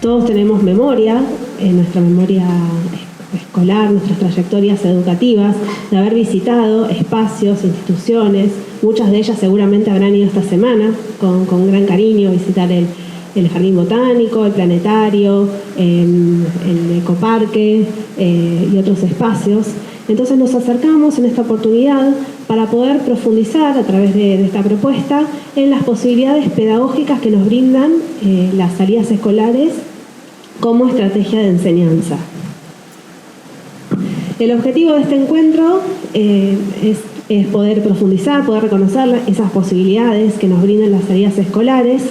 Todos tenemos memoria, nuestra memoria escolar, nuestras trayectorias educativas, de haber visitado espacios, instituciones. Muchas de ellas seguramente habrán ido esta semana con gran cariño a visitar el Jardín Botánico, el Planetario, el Ecoparque y otros espacios. Entonces nos acercamos en esta oportunidad para poder profundizar a través de esta propuesta en las posibilidades pedagógicas que nos brindan las salidas escolares como estrategia de enseñanza. El objetivo de este encuentro es poder profundizar, poder reconocer esas posibilidades que nos brindan las salidas escolares,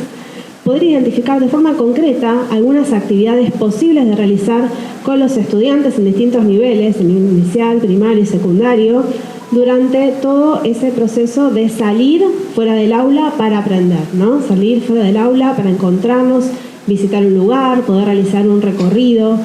poder identificar de forma concreta algunas actividades posibles de realizar con los estudiantes en distintos niveles, en inicial, primario y secundario, durante todo ese proceso de salir fuera del aula para aprender, ¿no? Salir fuera del aula para encontrarnos, visitar un lugar, poder realizar un recorrido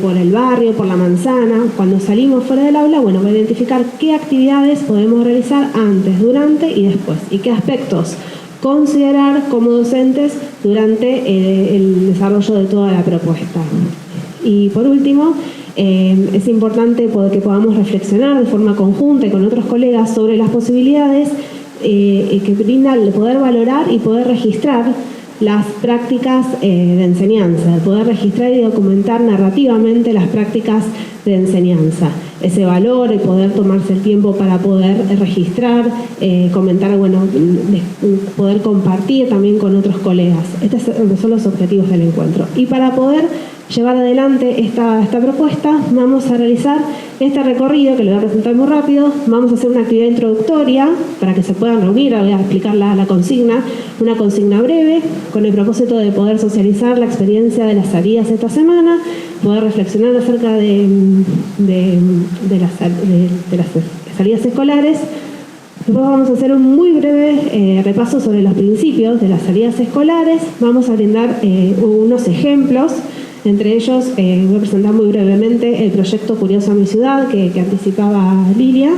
por el barrio, por la manzana. Cuando salimos fuera del aula, bueno, voy a identificar qué actividades podemos realizar antes, durante y después, y qué aspectos considerar como docentes durante el desarrollo de toda la propuesta. Y por último, es importante que podamos reflexionar de forma conjunta y con otros colegas sobre las posibilidades que brinda el poder valorar y poder registrar las prácticas de enseñanza, el poder registrar y documentar narrativamente las prácticas de enseñanza. Ese valor, el poder tomarse el tiempo para poder registrar, comentar, bueno, poder compartir también con otros colegas. Estos son los objetivos del encuentro. Y para poder llevar adelante esta propuesta, vamos a realizar este recorrido, que lo voy a presentar muy rápido. Vamos a hacer una actividad introductoria para que se puedan reunir. Voy a explicar la consigna, una consigna breve, con el propósito de poder socializar la experiencia de las salidas esta semana, poder reflexionar acerca de las salidas escolares. Después vamos a hacer un muy breve repaso sobre los principios de las salidas escolares. Vamos a brindar unos ejemplos. Entre ellos, voy a presentar muy brevemente el proyecto Curiosa Mi Ciudad, que anticipaba Lilia.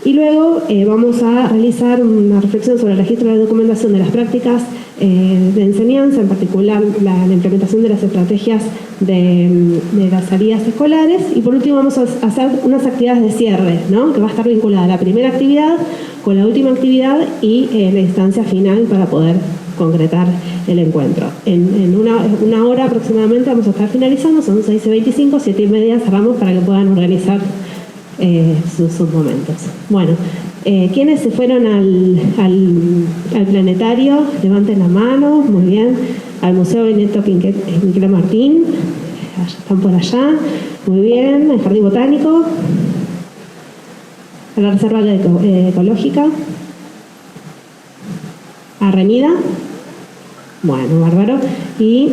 Y luego vamos a realizar una reflexión sobre el registro de documentación de las prácticas de enseñanza, en particular la implementación de las estrategias de las salidas escolares. Y por último vamos a hacer unas actividades de cierre, ¿no? Que va a estar vinculada la primera actividad con la última actividad y la instancia final para poder concretar el encuentro. En una hora aproximadamente vamos a estar finalizando, son 6:25, 7:30 cerramos para que puedan organizar sus momentos. Bueno, ¿quiénes se fueron al planetario? Levanten la mano, muy bien. Al Museo Benito Quinquela Martín, están por allá, muy bien. Al Jardín Botánico, a la Reserva Ecológica, a Remida, bueno, bárbaro, y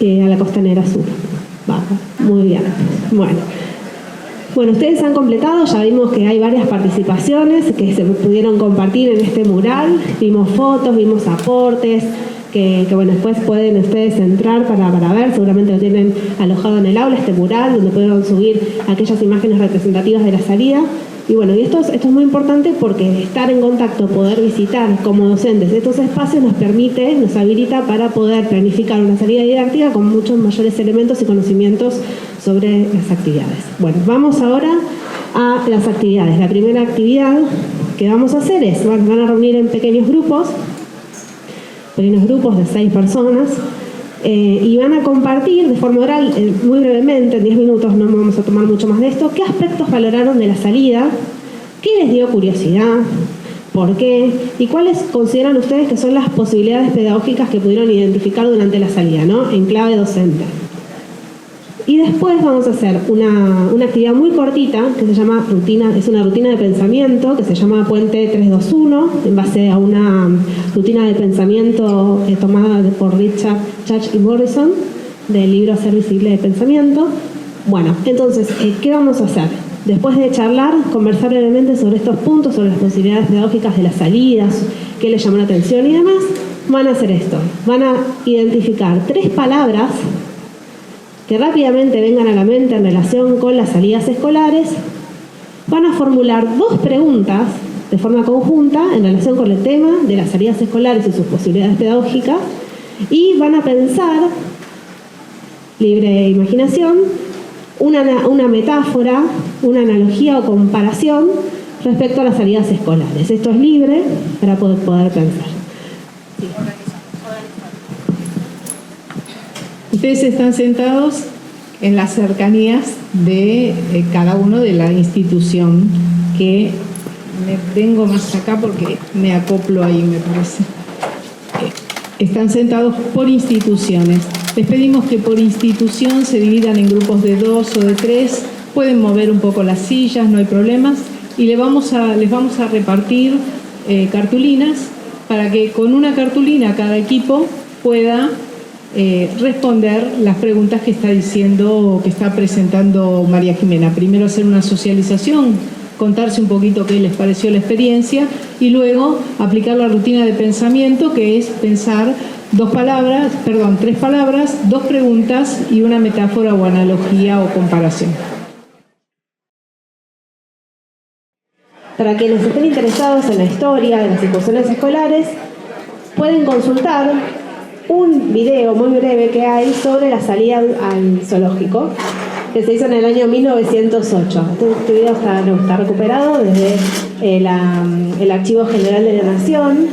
a la Costanera Sur, bárbaro, muy bien. Bueno, ustedes han completado, ya vimos que hay varias participaciones que se pudieron compartir en este mural, vimos fotos, vimos aportes, que bueno, después pueden ustedes entrar para ver, seguramente lo tienen alojado en el aula, este mural, donde pueden subir aquellas imágenes representativas de la salida. Y bueno, y esto es muy importante porque estar en contacto, poder visitar como docentes estos espacios nos habilita para poder planificar una salida didáctica con muchos mayores elementos y conocimientos sobre las actividades. Bueno, vamos ahora a las actividades. La primera actividad que vamos a hacer es, van a reunir en pequeños grupos de 6 personas, y van a compartir de forma oral, muy brevemente, en 10 minutos, no vamos a tomar mucho más de esto, qué aspectos valoraron de la salida, qué les dio curiosidad, por qué, y cuáles consideran ustedes que son las posibilidades pedagógicas que pudieron identificar durante la salida, ¿no? En clave docente. Y después vamos a hacer una actividad muy cortita que se llama es una rutina de pensamiento que se llama Puente 321, en base a una rutina de pensamiento tomada por Richard Chach y Morrison del libro Hacer Visible de Pensamiento. Bueno, entonces, ¿qué vamos a hacer? Después de charlar, conversar brevemente sobre estos puntos, sobre las posibilidades pedagógicas de las salidas, qué les llamó la atención y demás, van a hacer esto. Van a identificar 3 palabras que rápidamente vengan a la mente en relación con las salidas escolares. Van a formular 2 preguntas de forma conjunta en relación con el tema de las salidas escolares y sus posibilidades pedagógicas, y van a pensar libre imaginación, una metáfora, una analogía o comparación respecto a las salidas escolares. Esto es libre para poder pensar. Sí. Ustedes están sentados en las cercanías de cada uno de la institución, que me vengo más acá porque me acoplo ahí, me parece. Están sentados por instituciones. Les pedimos que por institución se dividan en grupos de 2 o de 3, pueden mover un poco las sillas, no hay problemas, y les vamos a repartir cartulinas para que con una cartulina cada equipo pueda responder las preguntas que está diciendo, que está presentando María Jimena. Primero hacer una socialización, contarse un poquito qué les pareció la experiencia, y luego aplicar la rutina de pensamiento, que es pensar 3 palabras, 2 preguntas y una metáfora o analogía o comparación. Para quienes estén interesados en la historia de las instituciones escolares, pueden consultar un video muy breve que hay sobre la salida al zoológico, que se hizo en el año 1908. Este video está recuperado desde el Archivo General de la Nación.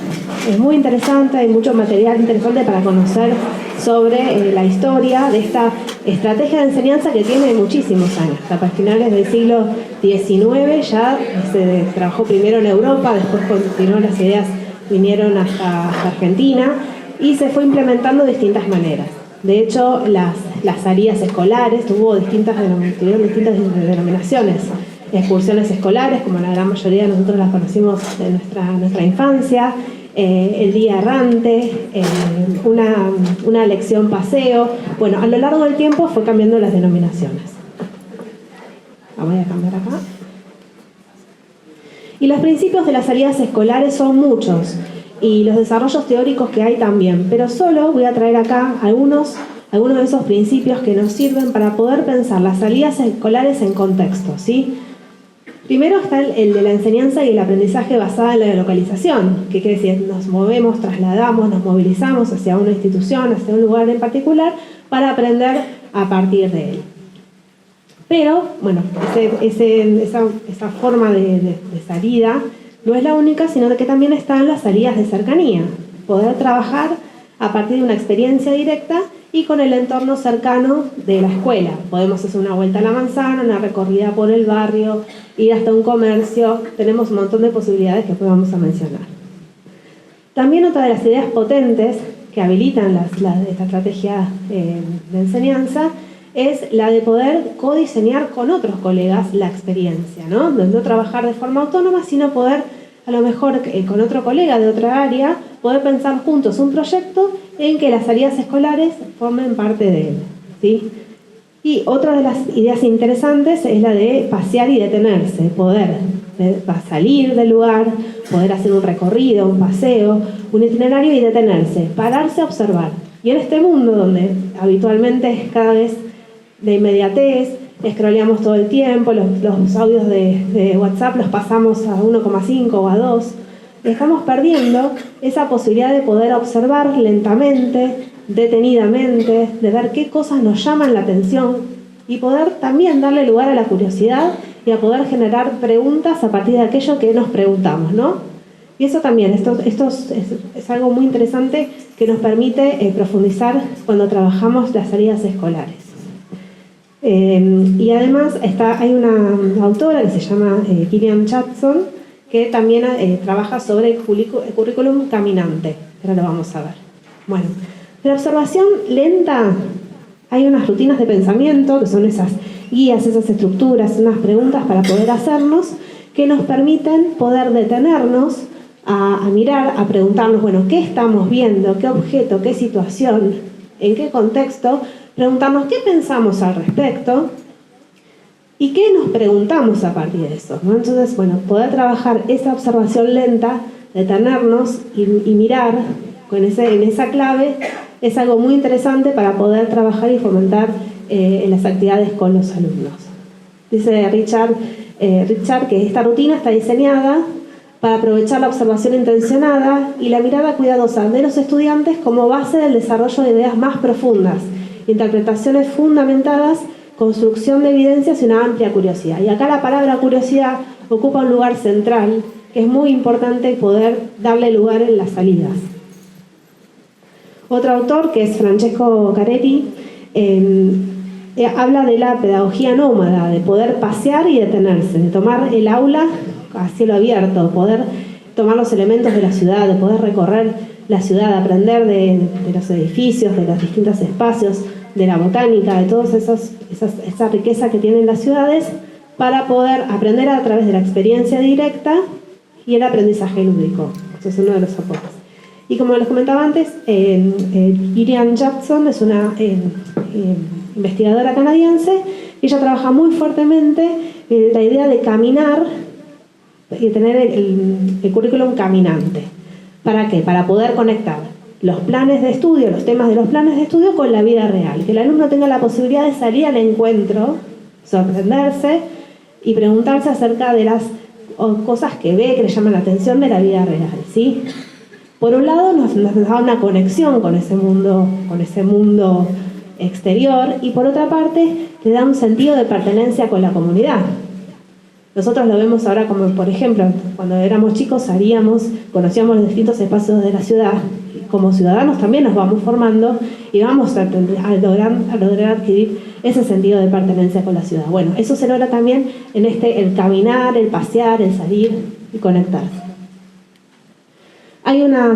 Es muy interesante, hay mucho material interesante para conocer sobre la historia de esta estrategia de enseñanza que tiene muchísimos años. Hasta finales del siglo XIX ya se trabajó primero en Europa, después continuó, las ideas vinieron hasta Argentina y se fue implementando de distintas maneras. De hecho, las salidas escolares tuvieron distintas denominaciones. Excursiones escolares, como la gran mayoría de nosotros las conocimos de nuestra infancia, el día errante, una lección paseo. Bueno, a lo largo del tiempo fue cambiando las denominaciones. La voy a cambiar acá. Y los principios de las salidas escolares son muchos, y los desarrollos teóricos que hay también, pero solo voy a traer acá algunos de esos principios que nos sirven para poder pensar las salidas escolares en contexto, ¿sí? Primero está el de la enseñanza y el aprendizaje basada en la localización, que quiere decir, nos movemos, trasladamos, nos movilizamos hacia una institución, hacia un lugar en particular, para aprender a partir de él. Pero, bueno, esa forma de salida no es la única, sino que también están las salidas de cercanía. Poder trabajar a partir de una experiencia directa y con el entorno cercano de la escuela. Podemos hacer una vuelta a la manzana, una recorrida por el barrio, ir hasta un comercio. Tenemos un montón de posibilidades que después vamos a mencionar. También otra de las ideas potentes que habilitan esta estrategia de enseñanza es la de poder codiseñar con otros colegas la experiencia, ¿no? No trabajar de forma autónoma, sino poder, a lo mejor con otro colega de otra área, poder pensar juntos un proyecto en que las salidas escolares formen parte de él, ¿sí? Y otra de las ideas interesantes es la de pasear y detenerse, poder salir del lugar, poder hacer un recorrido, un paseo, un itinerario y detenerse, pararse a observar. Y en este mundo donde habitualmente cada vez de inmediatez, scrolleamos todo el tiempo, los audios de WhatsApp los pasamos a 1,5 o a 2, estamos perdiendo esa posibilidad de poder observar lentamente, detenidamente, de ver qué cosas nos llaman la atención y poder también darle lugar a la curiosidad y a poder generar preguntas a partir de aquello que nos preguntamos, ¿no? Y eso también, esto es algo muy interesante que nos permite profundizar cuando trabajamos las salidas escolares. Y además hay una autora que se llama Gillian Chatson, que también trabaja sobre el currículum caminante. Ahora lo vamos a ver. Bueno, de la observación lenta hay unas rutinas de pensamiento, que son esas guías, esas estructuras, unas preguntas para poder hacernos, que nos permiten poder detenernos a mirar, a preguntarnos, bueno, ¿qué estamos viendo? ¿Qué objeto? ¿Qué situación? ¿En qué contexto? Preguntarnos qué pensamos al respecto y qué nos preguntamos a partir de eso, ¿no? Entonces, bueno, poder trabajar esa observación lenta, detenernos y mirar en esa clave es algo muy interesante para poder trabajar y fomentar en las actividades con los alumnos. Dice Richard que esta rutina está diseñada para aprovechar la observación intencionada y la mirada cuidadosa de los estudiantes como base del desarrollo de ideas más profundas interpretaciones fundamentadas, construcción de evidencias y una amplia curiosidad. Y acá la palabra curiosidad ocupa un lugar central, que es muy importante poder darle lugar en las salidas. Otro autor, que es Francesco Caretti, habla de la pedagogía nómada, de poder pasear y detenerse, de tomar el aula a cielo abierto, poder tomar los elementos de la ciudad, de poder recorrer la ciudad, aprender de los edificios, de los distintos espacios, de la botánica, de toda esa riqueza que tienen las ciudades, para poder aprender a través de la experiencia directa y el aprendizaje lúdico. Eso es uno de los aportes. Y como les comentaba antes, Gillian Jackson es una investigadora canadiense. Ella trabaja muy fuertemente la idea de caminar y tener el currículum caminante. ¿Para qué? Para poder conectar los planes de estudio, los temas de los planes de estudio con la vida real. Que el alumno tenga la posibilidad de salir al encuentro, sorprenderse y preguntarse acerca de las cosas que ve, que le llaman la atención de la vida real, ¿sí? Por un lado nos da una conexión con ese mundo exterior, y por otra parte le da un sentido de pertenencia con la comunidad. Nosotros lo vemos ahora como, por ejemplo, cuando éramos chicos salíamos, conocíamos los distintos espacios de la ciudad, y como ciudadanos también nos vamos formando y vamos a lograr adquirir ese sentido de pertenencia con la ciudad. Bueno, eso se logra también en el caminar, el pasear, el salir y conectarse.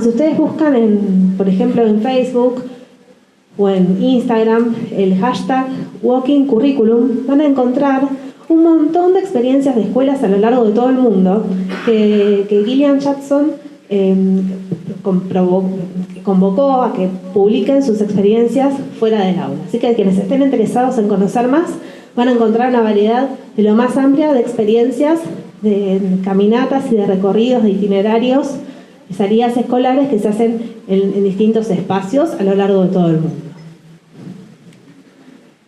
Si ustedes buscan, por ejemplo, en Facebook o en Instagram, el hashtag Walking Curriculum, van a encontrar un montón de experiencias de escuelas a lo largo de todo el mundo que Gillian Jackson convocó a que publiquen sus experiencias fuera del aula. Así que quienes estén interesados en conocer más van a encontrar una variedad de lo más amplia de experiencias, de caminatas y de recorridos, de itinerarios, de salidas escolares que se hacen en distintos espacios a lo largo de todo el mundo.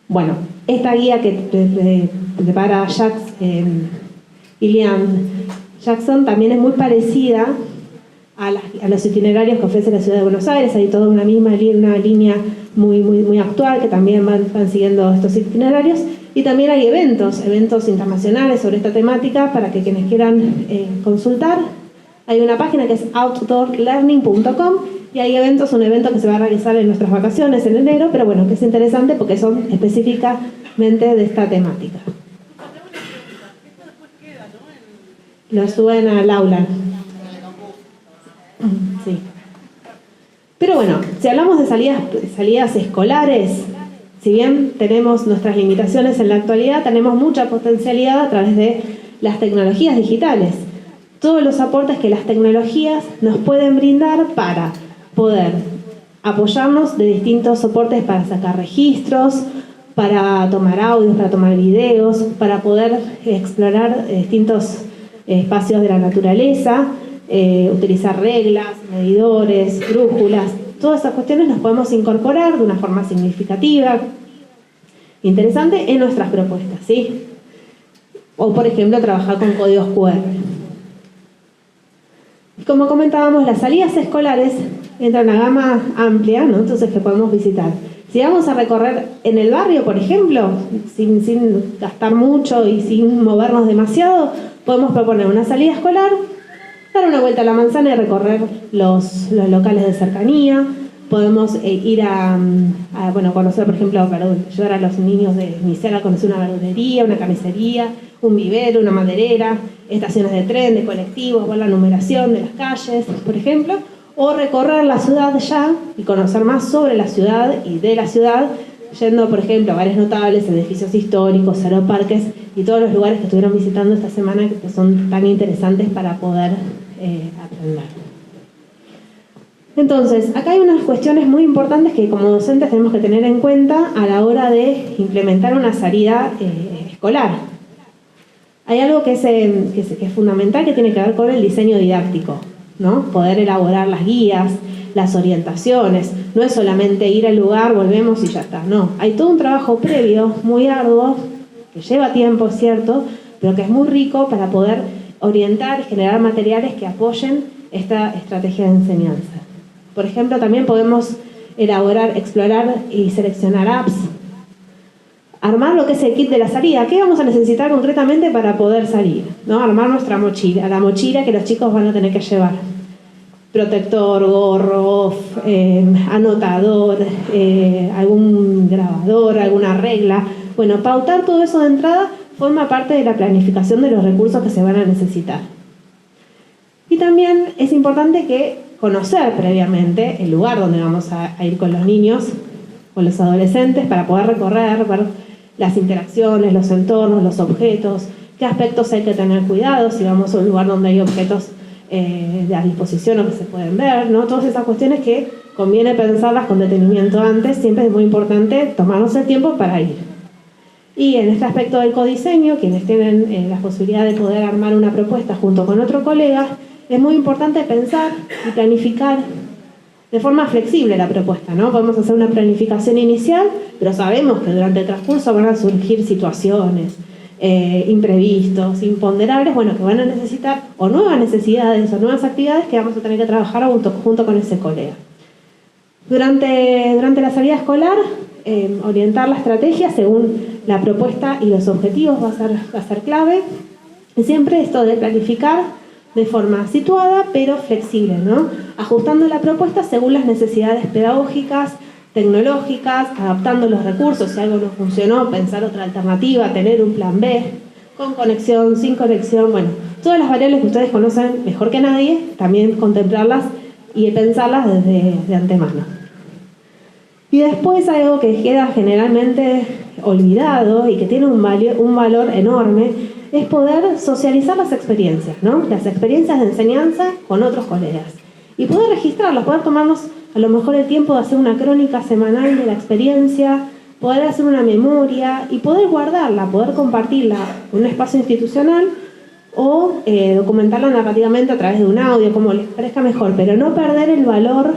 Bueno, esta guía que prepara Gillian Jackson también es muy parecida a los itinerarios que ofrece la Ciudad de Buenos Aires. Hay toda una línea muy actual que también van siguiendo estos itinerarios, y también hay eventos internacionales sobre esta temática para que quienes quieran consultar. Hay una página que es outdoorlearning.com y hay un evento que se va a realizar en nuestras vacaciones en enero, pero bueno, que es interesante porque son específicamente de esta temática. Lo suben al aula. Sí. Pero bueno, si hablamos de salidas escolares, si bien tenemos nuestras limitaciones en la actualidad, tenemos mucha potencialidad a través de las tecnologías digitales. Todos los aportes que las tecnologías nos pueden brindar para poder apoyarnos de distintos soportes para sacar registros, para tomar audios, para tomar videos, para poder explorar distintos espacios de la naturaleza, utilizar reglas, medidores, brújulas. Todas esas cuestiones las podemos incorporar de una forma significativa, interesante en nuestras propuestas, ¿sí? O, por ejemplo, trabajar con códigos QR. Como comentábamos, las salidas escolares entran a una gama amplia, ¿no? Entonces, que podemos visitar. Si vamos a recorrer en el barrio, por ejemplo, sin gastar mucho y sin movernos demasiado, podemos proponer una salida escolar, dar una vuelta a la manzana y recorrer los locales de cercanía. Podemos ir a conocer, por ejemplo, ayudar a los niños de Misel a conocer una verdulería, una carnicería, un vivero, una maderera, estaciones de tren, de colectivos, ver la numeración de las calles, por ejemplo, o recorrer la ciudad ya y conocer más sobre la ciudad y de la ciudad, yendo, por ejemplo, a bares notables, edificios históricos, aeroparques y todos los lugares que estuvieron visitando esta semana que son tan interesantes para poder aprender. Entonces, acá hay unas cuestiones muy importantes que como docentes tenemos que tener en cuenta a la hora de implementar una salida escolar. Hay algo que es fundamental, que tiene que ver con el diseño didáctico, ¿no? Poder elaborar las guías, las orientaciones. No es solamente ir al lugar, volvemos y ya está. No, hay todo un trabajo previo muy arduo, que lleva tiempo, es cierto, pero que es muy rico para poder orientar y generar materiales que apoyen esta estrategia de enseñanza. Por ejemplo, también podemos explorar y seleccionar apps, armar lo que es el kit de la salida. ¿Qué vamos a necesitar concretamente para poder salir? ¿No? Armar nuestra mochila, la mochila que los chicos van a tener que llevar. Protector, gorro, anotador, algún grabador, alguna regla. Bueno, pautar todo eso de entrada forma parte de la planificación de los recursos que se van a necesitar. Y también es importante que conocer previamente el lugar donde vamos a ir con los niños, con los adolescentes, para poder recorrer, ver las interacciones, los entornos, los objetos, qué aspectos hay que tener cuidado, si vamos a un lugar donde hay objetos a disposición o que se pueden ver, ¿no? Todas esas cuestiones que conviene pensarlas con detenimiento antes. Siempre es muy importante tomarnos el tiempo para ir. Y en este aspecto del codiseño, quienes tienen la posibilidad de poder armar una propuesta junto con otro colega, es muy importante pensar y planificar de forma flexible la propuesta, ¿no? Podemos hacer una planificación inicial, pero sabemos que durante el transcurso van a surgir situaciones, imprevistos, imponderables, bueno, que van a necesitar o nuevas necesidades o nuevas actividades que vamos a tener que trabajar junto con ese colega. Durante la salida escolar, orientar la estrategia según la propuesta y los objetivos va a ser clave. Y siempre esto de planificar de forma situada pero flexible, ¿no? Ajustando la propuesta según las necesidades pedagógicas, tecnológicas, adaptando los recursos. Si algo no funcionó, pensar otra alternativa, tener un plan B, con conexión, sin conexión, bueno, todas las variables que ustedes conocen mejor que nadie, también contemplarlas y pensarlas de antemano. Y después algo que queda generalmente olvidado y que tiene un valor enorme es poder socializar las experiencias, ¿no? Las experiencias de enseñanza con otros colegas. Y poder registrarlas, poder tomarnos a lo mejor el tiempo de hacer una crónica semanal de la experiencia, poder hacer una memoria y poder guardarla, poder compartirla en un espacio institucional o documentarla narrativamente a través de un audio, como les parezca mejor, pero no perder el valor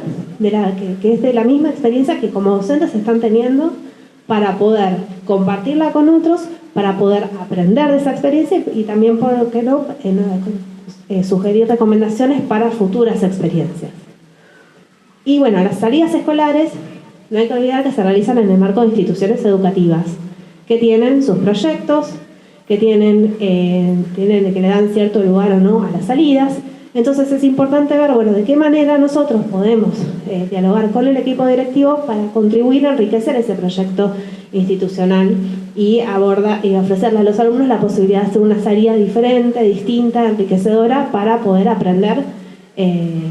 que es de la misma experiencia que como docentes están teniendo para poder compartirla con otros, para poder aprender de esa experiencia y también, por qué no, sugerir recomendaciones para futuras experiencias. Y bueno, las salidas escolares, no hay que olvidar que se realizan en el marco de instituciones educativas, que tienen sus proyectos, que que le dan cierto lugar o no a las salidas. Entonces es importante ver, bueno, de qué manera nosotros podemos dialogar con el equipo directivo para contribuir a enriquecer ese proyecto institucional y ofrecerle a los alumnos la posibilidad de hacer una salida diferente, distinta, enriquecedora, para poder aprender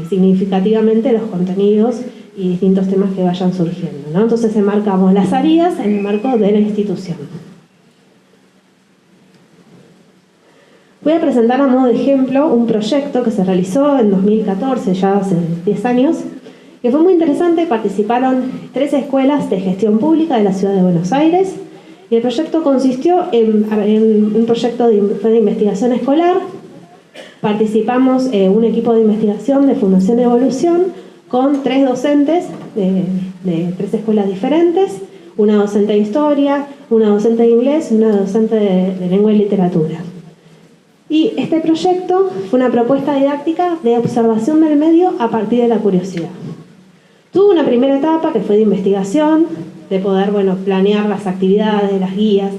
significativamente los contenidos y distintos temas que vayan surgiendo, ¿no? Entonces enmarcamos las salidas en el marco de la institución. Voy a presentar a modo de ejemplo un proyecto que se realizó en 2014, ya hace 10 años, que fue muy interesante. Participaron 3 escuelas de gestión pública de la ciudad de Buenos Aires y el proyecto consistió en un proyecto de investigación escolar. Participamos un equipo de investigación de Fundación Evolución con 3 docentes de 3 escuelas diferentes, una docente de historia, una docente de inglés y una docente de lengua y literatura. Y este proyecto fue una propuesta didáctica de observación del medio a partir de la curiosidad. Tuvo una primera etapa que fue de investigación, de poder, planear las actividades, las guías,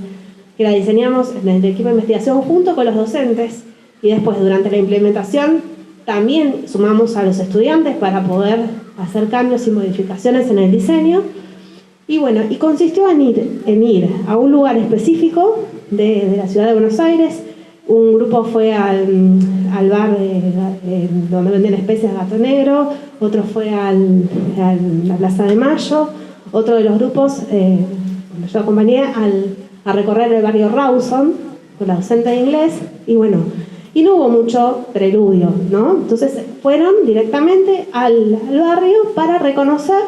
que la diseñamos en el equipo de investigación junto con los docentes, y después durante la implementación también sumamos a los estudiantes para poder hacer cambios y modificaciones en el diseño. Y consistió en ir a un lugar específico de la ciudad de Buenos Aires. Un grupo fue al bar donde venden especias, Gato Negro, otro fue a la Plaza de Mayo, otro de los grupos, donde yo acompañé, a recorrer el barrio Rawson con la docente de inglés, y no hubo mucho preludio, ¿no? Entonces fueron directamente al barrio para reconocer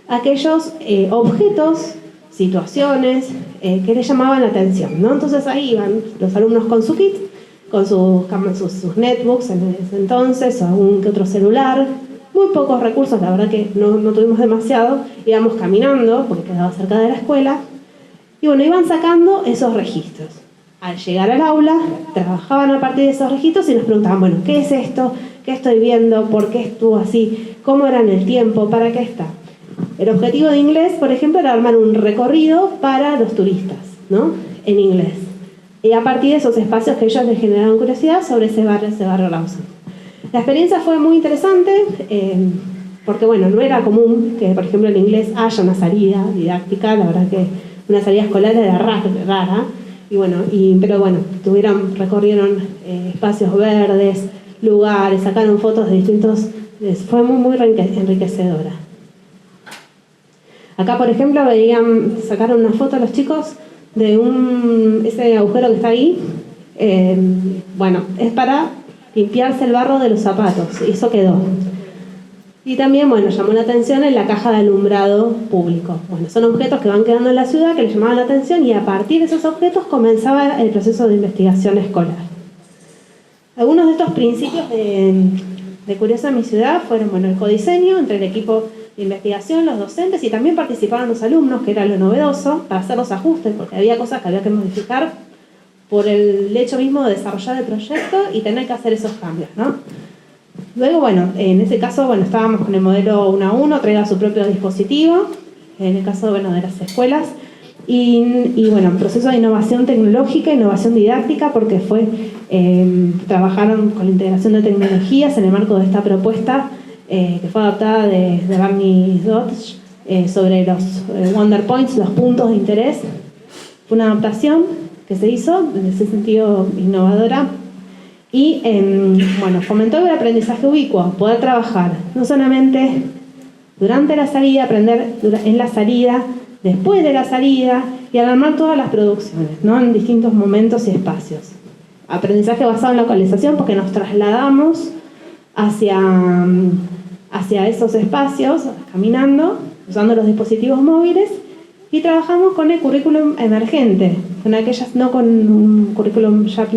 aquellos objetos, situaciones que les llamaban la atención, ¿no? Entonces ahí iban los alumnos con su kit, con sus netbooks en ese entonces, o algún que otro celular, muy pocos recursos, la verdad que no tuvimos demasiado, íbamos caminando porque quedaba cerca de la escuela, y iban sacando esos registros. Al llegar al aula, trabajaban a partir de esos registros y nos preguntaban, ¿qué es esto? ¿Qué estoy viendo? ¿Por qué estuvo así? ¿Cómo era en el tiempo? ¿Para qué está? El objetivo de inglés, por ejemplo, era armar un recorrido para los turistas, ¿no? En inglés. Y a partir de esos espacios que ellos les generaron curiosidad sobre ese barrio Rawson. La experiencia fue muy interesante, porque bueno, no era común que, por ejemplo, en inglés haya una salida didáctica, la verdad que una salida escolar era rara, pero bueno, recorrieron espacios verdes, lugares, sacaron fotos de distintos, fue muy enriquecedora. Acá, por ejemplo, sacaron una foto a los chicos de ese agujero que está ahí. Es para limpiarse el barro de los zapatos, y eso quedó. Y también, llamó la atención en la caja de alumbrado público. Son objetos que van quedando en la ciudad que les llamaban la atención, y a partir de esos objetos comenzaba el proceso de investigación escolar. Algunos de estos principios de Curioso en mi ciudad fueron, el codiseño entre el equipo de investigación, los docentes, y también participaban los alumnos, que era lo novedoso, para hacer los ajustes, porque había cosas que había que modificar por el hecho mismo de desarrollar el proyecto y tener que hacer esos cambios, ¿no? Luego, en ese caso, estábamos con el modelo 1 a 1, traiga su propio dispositivo, en el caso, de las escuelas, y proceso de innovación tecnológica, innovación didáctica, porque trabajaron con la integración de tecnologías en el marco de esta propuesta, que fue adaptada de Barney Dodge, sobre los Wonder Points, los puntos de interés. Fue una adaptación que se hizo, en ese sentido innovadora, y fomentó el aprendizaje ubicuo, poder trabajar no solamente durante la salida, aprender en la salida, después de la salida, y al armar todas las producciones, ¿no? En distintos momentos y espacios. Aprendizaje basado en localización, porque nos trasladamos hacia esos espacios, caminando, usando los dispositivos móviles, y trabajamos con el currículum emergente, no con un currículum ya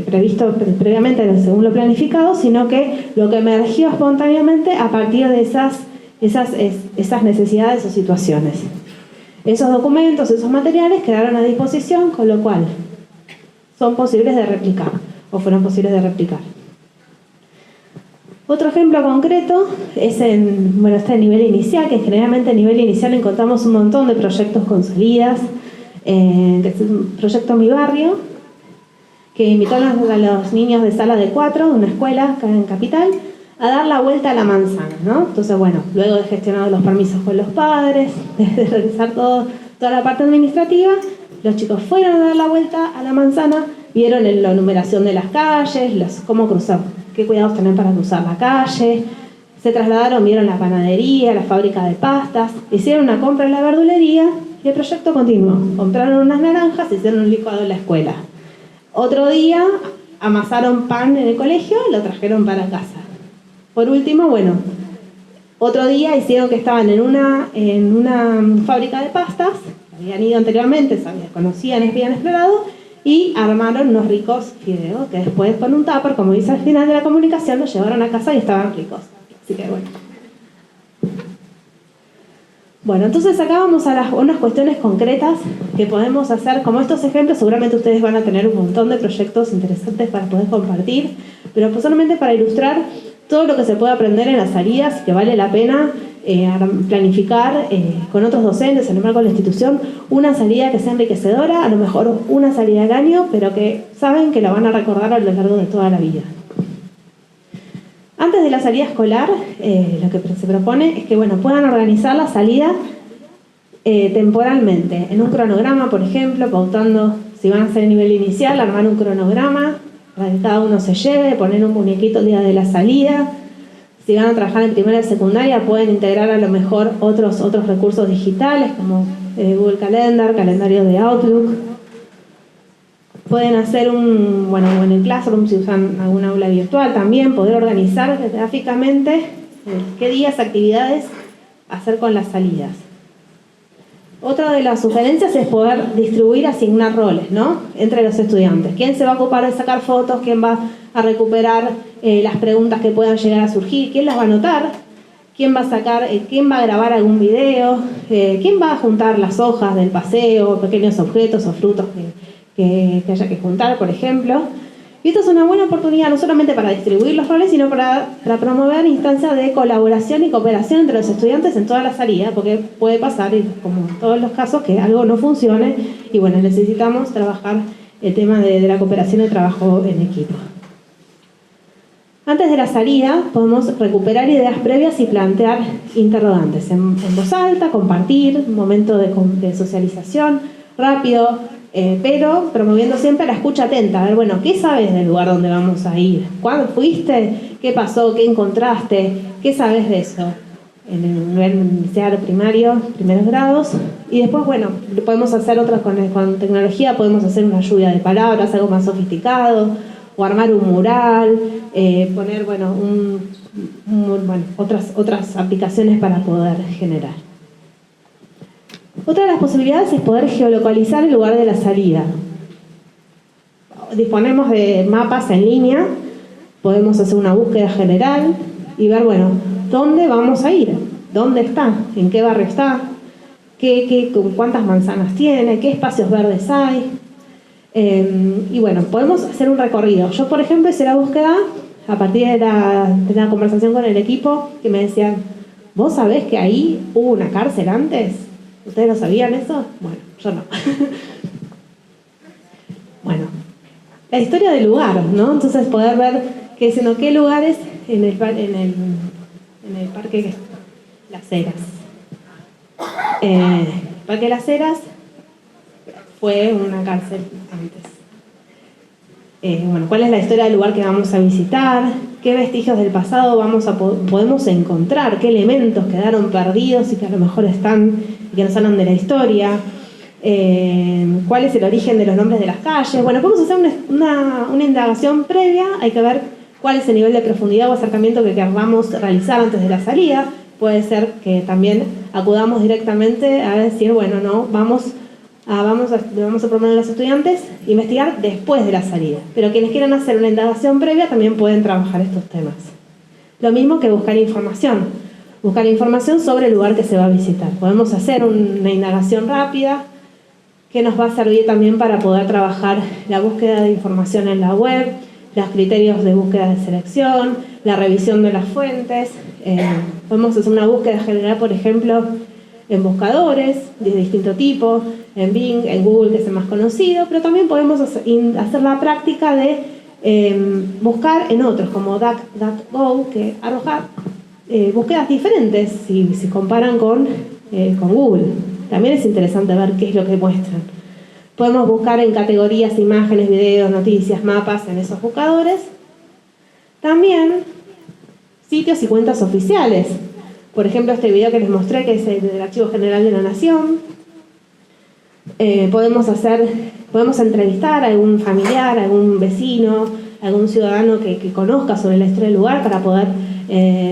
previsto previamente según lo planificado, sino que lo que emergió espontáneamente a partir de esas necesidades o situaciones. Esos documentos, esos materiales quedaron a disposición, con lo cual son posibles de replicar, o fueron posibles de replicar. Otro ejemplo concreto es este nivel inicial, que generalmente a nivel inicial encontramos un montón de proyectos con salidas, que es un proyecto Mi Barrio, que invitó a los niños de sala de 4, de una escuela acá en Capital, a dar la vuelta a la manzana, ¿no? Entonces, luego de gestionar los permisos con los padres, de realizar toda la parte administrativa, los chicos fueron a dar la vuelta a la manzana, vieron la numeración de las calles, cómo cruzar, qué cuidados tener para cruzar la calle, se trasladaron, vieron la panadería, la fábrica de pastas, hicieron una compra en la verdulería y el proyecto continuó. Compraron unas naranjas, hicieron un licuado en la escuela. Otro día amasaron pan en el colegio y lo trajeron para casa. Por último, otro día hicieron que estaban en una fábrica de pastas, habían ido anteriormente, conocían, habían explorado, y armaron unos ricos fideos que después, con un tupper, como dice al final de la comunicación, los llevaron a casa y estaban ricos. Así que entonces acá vamos a unas cuestiones concretas que podemos hacer. Como estos ejemplos, seguramente ustedes van a tener un montón de proyectos interesantes para poder compartir, pero solamente para ilustrar todo lo que se puede aprender en las salidas, que vale la pena planificar con otros docentes en el marco de la institución una salida que sea enriquecedora, a lo mejor una salida al año, pero que saben que la van a recordar a lo largo de toda la vida. Antes de la salida escolar, lo que se propone es que puedan organizar la salida temporalmente, en un cronograma, por ejemplo, pautando si van a hacer el nivel inicial, armar un cronograma para que cada uno se lleve, poner un muñequito el día de la salida. Si van a trabajar en primaria y secundaria, pueden integrar a lo mejor otros recursos digitales como Google Calendar, calendario de Outlook. Pueden hacer en el Classroom, si usan alguna aula virtual también, poder organizar gráficamente qué días, actividades hacer con las salidas. Otra de las sugerencias es poder distribuir, asignar roles, ¿no? Entre los estudiantes. ¿Quién se va a ocupar de sacar fotos? ¿Quién va a recuperar las preguntas que puedan llegar a surgir? ¿Quién las va a anotar? ¿Quién va a sacar? ¿Quién va a grabar algún video? ¿Quién va a juntar las hojas del paseo, pequeños objetos o frutos que haya que juntar, por ejemplo? Y esto es una buena oportunidad no solamente para distribuir los roles, sino para promover instancias de colaboración y cooperación entre los estudiantes en toda la salida, porque puede pasar, como en todos los casos, que algo no funcione y bueno, necesitamos trabajar el tema de la cooperación y el trabajo en equipo. Antes de la salida podemos recuperar ideas previas y plantear interrogantes en voz alta, compartir, un momento de socialización rápido, pero promoviendo siempre la escucha atenta. A ver, bueno, ¿qué sabes del lugar donde vamos a ir? ¿Cuándo fuiste? ¿Qué pasó? ¿Qué encontraste? ¿Qué sabes de eso? En el nivel inicial, primario, primeros grados. Y después, bueno, podemos hacer otras con tecnología, podemos hacer una lluvia de palabras, algo más sofisticado, o armar un mural, poner, bueno, otras aplicaciones para poder generar. Otra de las posibilidades es poder geolocalizar el lugar de la salida. Disponemos de mapas en línea, podemos hacer una búsqueda general y ver, bueno, ¿dónde vamos a ir? ¿Dónde está? ¿En qué barrio está? ¿Cuántas manzanas tiene? ¿Qué espacios verdes hay? Y bueno, podemos hacer un recorrido. Yo, por ejemplo, hice la búsqueda a partir de la conversación con el equipo, que me decían, ¿vos sabés que ahí hubo una cárcel antes? ¿Ustedes no sabían eso? Bueno, yo no. Bueno, la historia del lugar, ¿no? Entonces poder ver qué lugares en el parque Las Heras. El parque Las Heras fue una cárcel antes. Bueno, ¿cuál es la historia del lugar que vamos a visitar? ¿Qué vestigios del pasado podemos encontrar? ¿Qué elementos quedaron perdidos y que a lo mejor están y que nos hablan de la historia? ¿Cuál es el origen de los nombres de las calles? Bueno, podemos hacer una indagación previa. Hay que ver cuál es el nivel de profundidad o acercamiento que queramos realizar antes de la salida. Puede ser que también acudamos directamente a decir, bueno, no, vamos a proponer a los estudiantes investigar después de la salida. Pero quienes quieran hacer una indagación previa también pueden trabajar estos temas. Lo mismo que buscar información. Buscar información sobre el lugar que se va a visitar. Podemos hacer una indagación rápida que nos va a servir también para poder trabajar la búsqueda de información en la web, los criterios de búsqueda de selección, la revisión de las fuentes. Podemos hacer una búsqueda general, por ejemplo, en buscadores de distinto tipo, en Bing, en Google, que es el más conocido, pero también podemos hacer la práctica de buscar en otros, como DuckDuckGo, que arroja búsquedas diferentes si comparan con Google. También es interesante ver qué es lo que muestran. Podemos buscar en categorías, imágenes, videos, noticias, mapas en esos buscadores. También sitios y cuentas oficiales. Por ejemplo, este video que les mostré, que es del Archivo General de la Nación. Podemos entrevistar a algún familiar, a algún vecino, a algún ciudadano que conozca sobre la historia del lugar para poder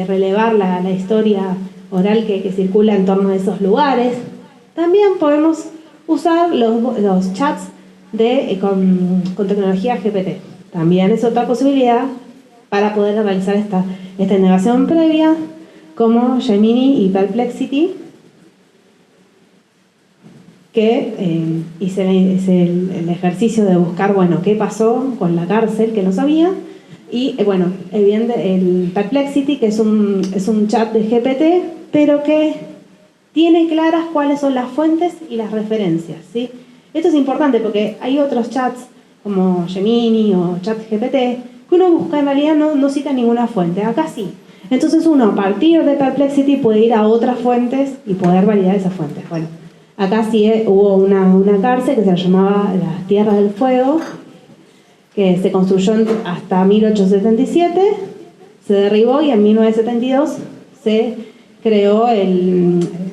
relevar la historia oral que circula en torno a esos lugares. También podemos usar los chats con tecnología GPT. También es otra posibilidad para poder realizar esta indagación previa, como Gemini y Perplexity, que hice el ejercicio de buscar, bueno, qué pasó con la cárcel, que no sabía, y bueno, el Perplexity, que es un chat de GPT, pero que tiene claras cuáles son las fuentes y las referencias, ¿sí? Esto es importante porque hay otros chats, como Gemini o ChatGPT, que uno busca en realidad no cita ninguna fuente, acá sí. Entonces uno a partir de Perplexity puede ir a otras fuentes y poder validar esas fuentes. Bueno, acá sí hubo una cárcel que se llamaba la Tierra del Fuego, que se construyó hasta 1877, se derribó y en 1972 se creó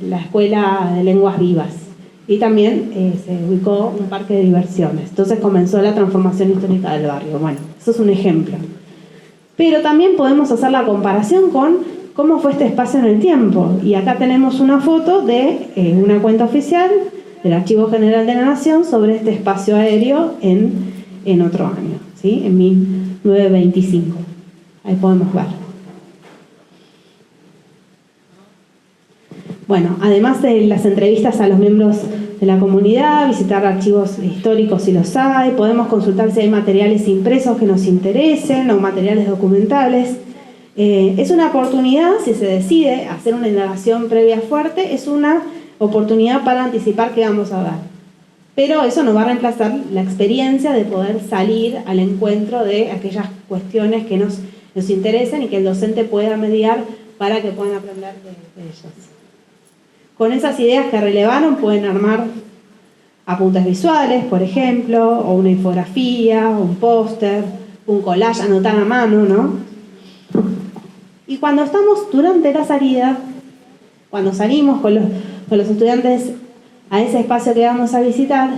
la Escuela de Lenguas Vivas. Y también se ubicó un parque de diversiones. Entonces comenzó la transformación histórica del barrio. Bueno, eso es un ejemplo. Pero también podemos hacer la comparación con cómo fue este espacio en el tiempo. Y acá tenemos una foto de una cuenta oficial del Archivo General de la Nación sobre este espacio aéreo en otro año, ¿sí? En 1925. Ahí podemos ver. Bueno, además de las entrevistas a los miembros de la comunidad, visitar archivos históricos si los hay, podemos consultar si hay materiales impresos que nos interesen o materiales documentales. Es una oportunidad, si se decide hacer una indagación previa fuerte, es una oportunidad para anticipar qué vamos a dar. Pero eso no va a reemplazar la experiencia de poder salir al encuentro de aquellas cuestiones que nos interesen y que el docente pueda mediar para que puedan aprender de ellas. Con esas ideas que relevaron pueden armar apuntes visuales, por ejemplo, o una infografía, un póster, un collage, anotar a mano, ¿no? Y cuando estamos durante la salida, cuando salimos con los estudiantes a ese espacio que vamos a visitar,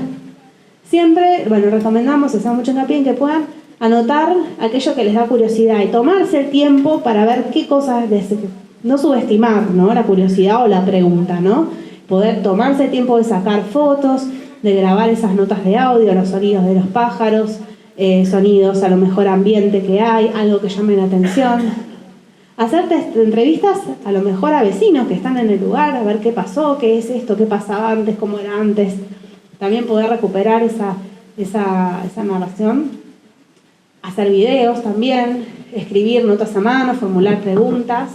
siempre, recomendamos, hacemos mucho hincapié en que puedan anotar aquello que les da curiosidad y tomarse el tiempo para ver qué cosas no subestimar, ¿no?, la curiosidad o la pregunta, ¿no? Poder tomarse el tiempo de sacar fotos, de grabar esas notas de audio, los sonidos de los pájaros, sonidos a lo mejor ambiente que hay, algo que llame la atención. Hacer entrevistas a lo mejor a vecinos que están en el lugar, a ver qué pasó, qué es esto, qué pasaba antes, cómo era antes. También poder recuperar esa narración. Hacer videos también, escribir notas a mano, formular preguntas.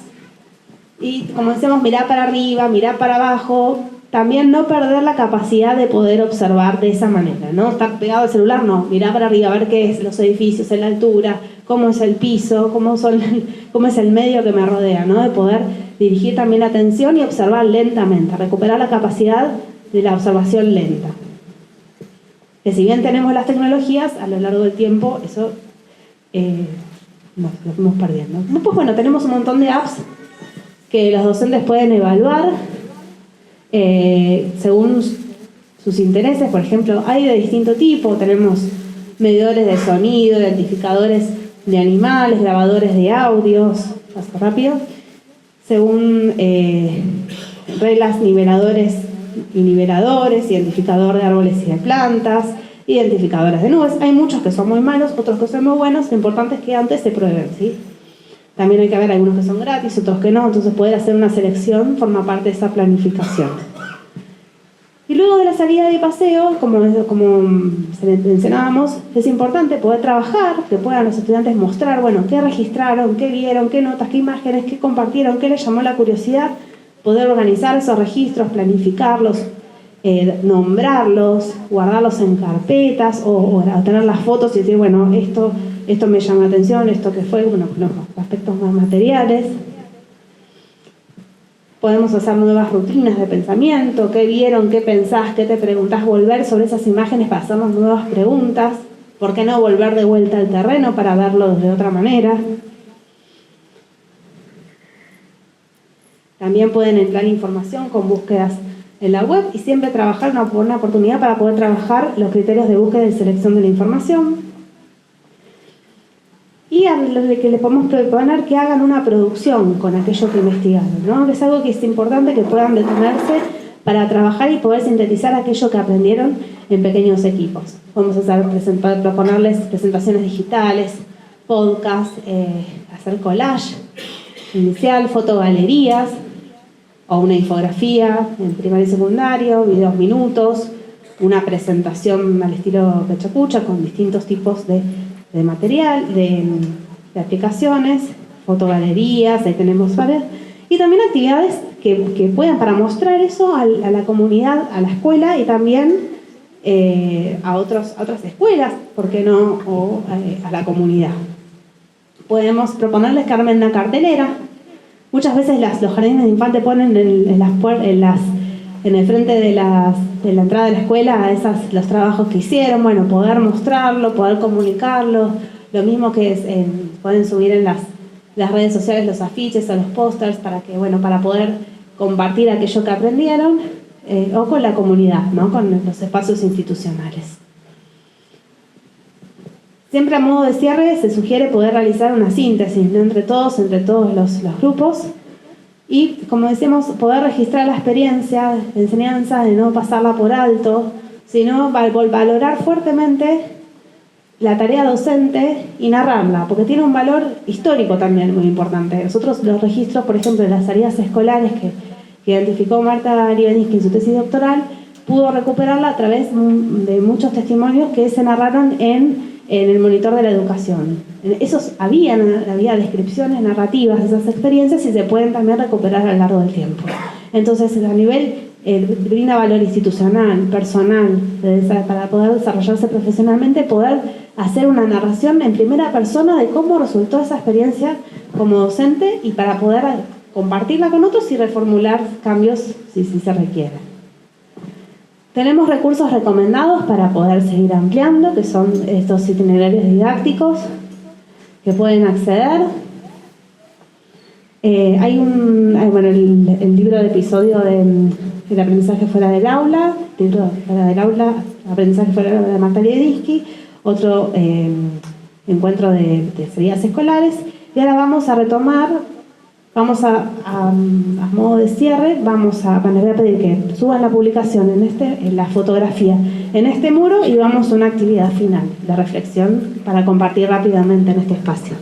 Y como decíamos, mirar para arriba, mirar para abajo, también no perder la capacidad de poder observar de esa manera, ¿no? Estar pegado al celular, no, mirar para arriba, ver qué es los edificios, en la altura, cómo es el piso, cómo es el medio que me rodea, ¿no? De poder dirigir también la atención y observar lentamente, recuperar la capacidad de la observación lenta. Que si bien tenemos las tecnologías, a lo largo del tiempo eso lo fuimos perdiendo. Pues bueno, tenemos un montón de apps que los docentes pueden evaluar según sus intereses. Por ejemplo, hay de distinto tipo, tenemos medidores de sonido, identificadores de animales, grabadores de audios, paso rápido, según reglas, niveladores y niveladores, identificador de árboles y de plantas, identificadores de nubes. Hay muchos que son muy malos, otros que son muy buenos. Lo importante es que antes se prueben, ¿sí? También hay que ver algunos que son gratis, otros que no, entonces poder hacer una selección forma parte de esa planificación. Y luego de la salida de paseo, como mencionábamos, es importante poder trabajar, que puedan los estudiantes mostrar, bueno, qué registraron, qué vieron, qué notas, qué imágenes, qué compartieron, qué les llamó la curiosidad, poder organizar esos registros, planificarlos, nombrarlos, guardarlos en carpetas o tener las fotos y decir, bueno, esto me llama la atención, esto que fue, bueno, los aspectos más materiales. Podemos hacer nuevas rutinas de pensamiento, qué vieron, qué pensás, qué te preguntás, volver sobre esas imágenes para hacernos nuevas preguntas. ¿Por qué no volver de vuelta al terreno para verlo de otra manera? También pueden entrar información con búsquedas en la web y siempre trabajar una oportunidad para poder trabajar los criterios de búsqueda y selección de la información. Y a los que les podemos proponer que hagan una producción con aquello que investigaron, ¿no? Es algo que es importante que puedan detenerse para trabajar y poder sintetizar aquello que aprendieron en pequeños equipos. Podemos proponerles presentaciones digitales, podcast, hacer collage inicial, fotogalerías o una infografía en primario y secundario, videos minutos, una presentación al estilo Pechacucha con distintos tipos de material, de aplicaciones, fotogalerías, ahí tenemos varias, y también actividades que puedan para mostrar eso a la comunidad, a la escuela y también a otras escuelas, ¿por qué no? O a la comunidad. Podemos proponerles que armen una cartelera. Muchas veces los jardines de infantes ponen en el frente de la entrada de la escuela los trabajos que hicieron, bueno, poder mostrarlo, poder comunicarlo, lo mismo que pueden subir en las redes sociales los afiches o los pósters para poder compartir aquello que aprendieron, o con la comunidad, ¿no? Con los espacios institucionales. Siempre a modo de cierre se sugiere poder realizar una síntesis, ¿no? entre todos los grupos. Y, como decíamos, poder registrar la experiencia de enseñanza, de no pasarla por alto, sino valorar fuertemente la tarea docente y narrarla, porque tiene un valor histórico también muy importante. Nosotros los registros, por ejemplo, de las salidas escolares que identificó Marta Libeniski en su tesis doctoral, pudo recuperarla a través de muchos testimonios que se narraron en el monitor de la educación. Había descripciones narrativas de esas experiencias y se pueden también recuperar a lo largo del tiempo. Entonces, a nivel brinda valor institucional, personal, para poder desarrollarse profesionalmente, poder hacer una narración en primera persona de cómo resultó esa experiencia como docente y para poder compartirla con otros y reformular cambios si se requiere. Tenemos recursos recomendados para poder seguir ampliando, que son estos itinerarios didácticos que pueden acceder. Hay el libro de episodio del aprendizaje fuera del aula, aprendizaje fuera del aula de Marta Liedinsky, otro encuentro de salidas escolares. Y ahora vamos a retomar, a modo de cierre, les voy a pedir que suban la publicación en la fotografía en este muro y vamos a una actividad final de reflexión para compartir rápidamente en este espacio.